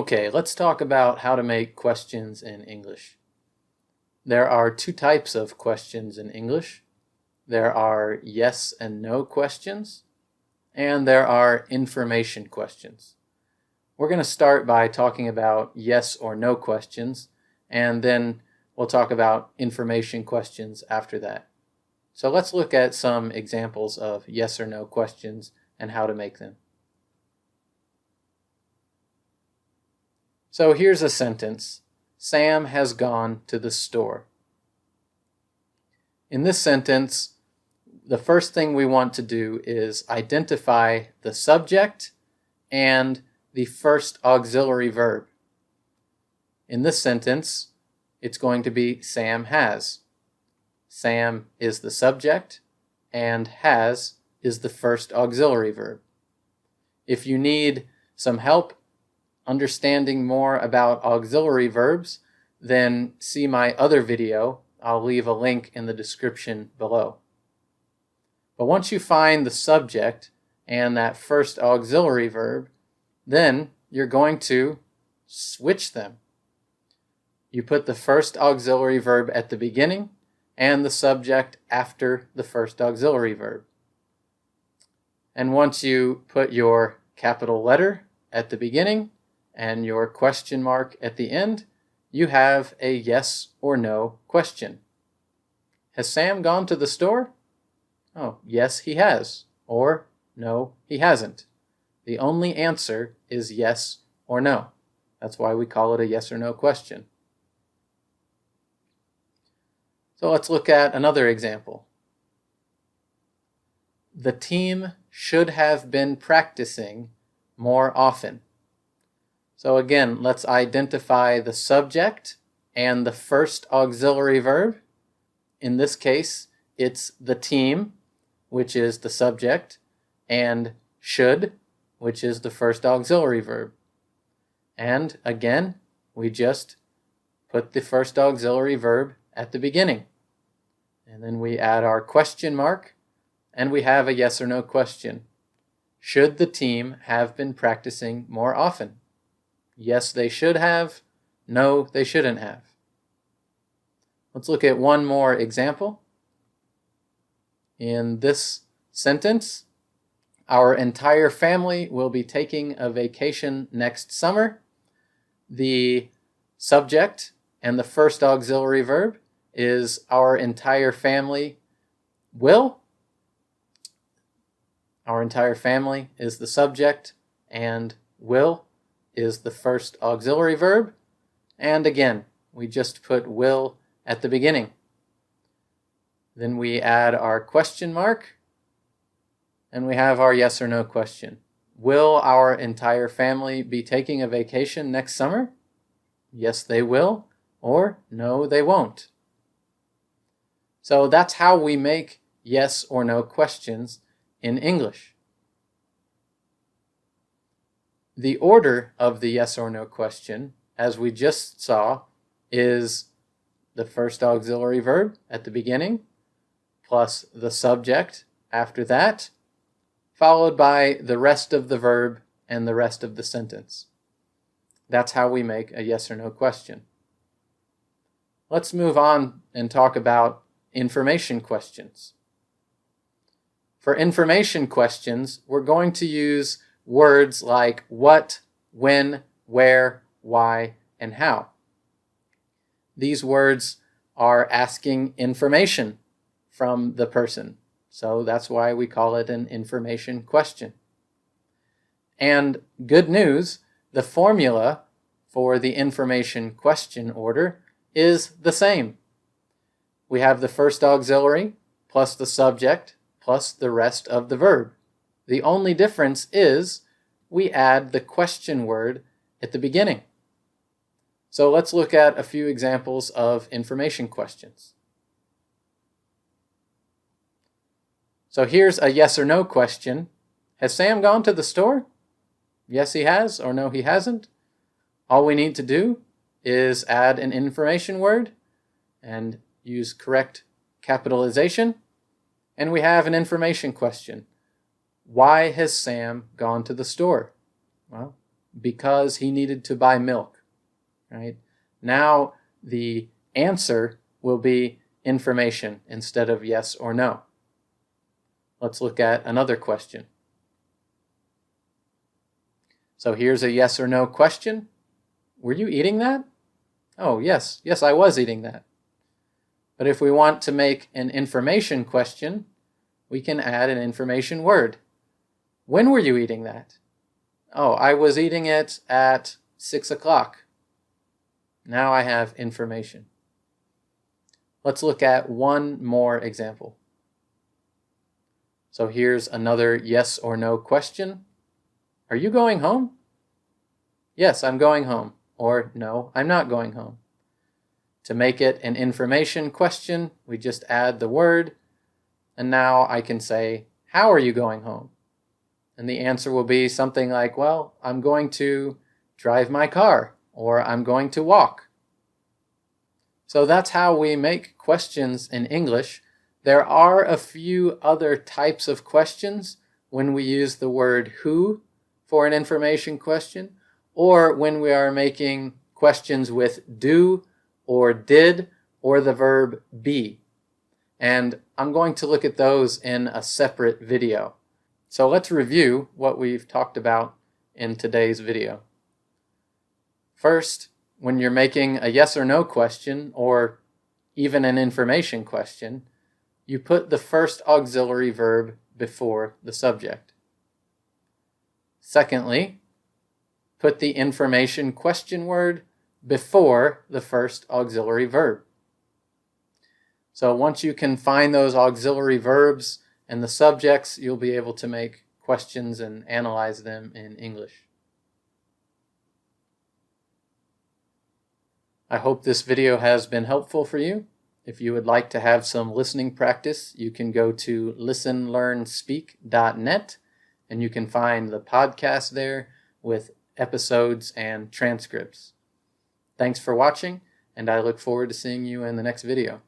Okay, let's talk about how to make questions in English. There are two types of questions in English. There are yes and no questions, and there are information questions. We're going to start by talking about yes or no questions, and then we'll talk about information questions after that. So let's look at some examples of yes or no questions and how to make them. So here's a sentence. Sam has gone to the store. In this sentence, the first thing we want to do is identify the subject and the first auxiliary verb. In this sentence, it's going to be Sam has. Sam is the subject and has is the first auxiliary verb. If you need some help understanding more about auxiliary verbs, then see my other video. I'll leave a link in the description below. But once you find the subject and that first auxiliary verb, then you're going to switch them. You put the first auxiliary verb at the beginning and the subject after the first auxiliary verb. And once you put your capital letter at the beginning and your question mark at the end, you have a yes or no question. Has Sam gone to the store? Oh, yes, he has. Or no, he hasn't. The only answer is yes or no. That's why we call it a yes or no question. So let's look at another example. The team should have been practicing more often. So again, let's identify the subject and the first auxiliary verb. In this case, it's the team, which is the subject, and should, which is the first auxiliary verb. And again, we just put the first auxiliary verb at the beginning. And then we add our question mark, and we have a yes or no question. Should the team have been practicing more often? Yes, they should have. No, they shouldn't have. Let's look at one more example. In this sentence, our entire family will be taking a vacation next summer. The subject and the first auxiliary verb is our entire family will. Our entire family is the subject, and will is the first auxiliary verb. And again, we just put will at the beginning. Then we add our question mark, and we have our yes or no question. Will our entire family be taking a vacation next summer? Yes, they will, or no, they won't. So that's how we make yes or no questions in English. The order of the yes or no question, as we just saw, is the first auxiliary verb at the beginning, plus the subject after that, followed by the rest of the verb and the rest of the sentence. That's how we make a yes or no question. Let's move on and talk about information questions. For information questions, we're going to use words like what, when, where, why, and how. These words are asking information from the person, so that's why we call it an information question. And good news, the formula for the information question order is the same. We have the first auxiliary plus the subject plus the rest of the verb. The only difference is we add the question word at the beginning. So let's look at a few examples of information questions. So here's a yes or no question. Has Sam gone to the store? Yes, he has, or no, he hasn't. All we need to do is add an information word and use correct capitalization, and we have an information question. Why has Sam gone to the store? Well, because he needed to buy milk, right? Now the answer will be information instead of yes or no. Let's look at another question. So here's a yes or no question. Were you eating that? Oh, yes, I was eating that. But if we want to make an information question, we can add an information word. When were you eating that? Oh, I was eating it at 6 o'clock. Now I have information. Let's look at one more example. So here's another yes or no question. Are you going home? Yes, I'm going home. Or no, I'm not going home. To make it an information question, we just add the word, and now I can say, how are you going home? And the answer will be something like, well, I'm going to drive my car, or I'm going to walk. So that's how we make questions in English. There are a few other types of questions when we use the word who for an information question, or when we are making questions with do or did or the verb be. And I'm going to look at those in a separate video. So let's review what we've talked about in today's video. First, when you're making a yes or no question, or even an information question, you put the first auxiliary verb before the subject. Secondly, put the information question word before the first auxiliary verb. So once you can find those auxiliary verbs and the subjects, you'll be able to make questions and analyze them in English. I hope this video has been helpful for you. If you would like to have some listening practice, you can go to listenlearnspeak.net and you can find the podcast there with episodes and transcripts. Thanks for watching, and I look forward to seeing you in the next video.